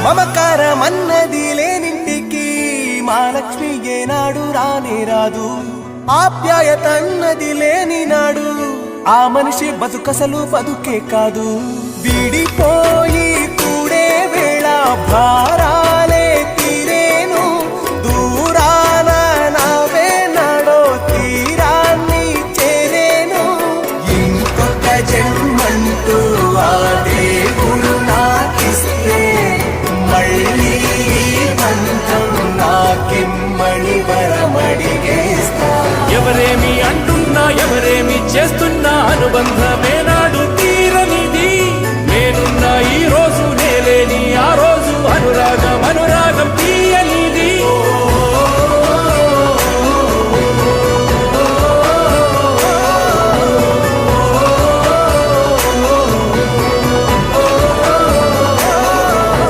మమకారమన్నది లేనింటికి మహాలక్ష్మి ఏనాడు రానే రాదు. ఆప్యాయతన్నది లేని నాడు ఆ మనిషి బతుకసలు బతుకే కాదు. విడిపోయి కూడే వేళ భారాలే తీరేను, దూరాన నావే నాడో తీరాన్ని చేరేను. ఇంకొక జన్మంటూ ఆ దేవుడు నాకిస్తే మళ్ళీ బంధం నాకిమ్మని వరమడిగేస్తా. ఎవరేమి అంటున్నా ఎవరేమి చేస్తున్నా అనుబంధమేనా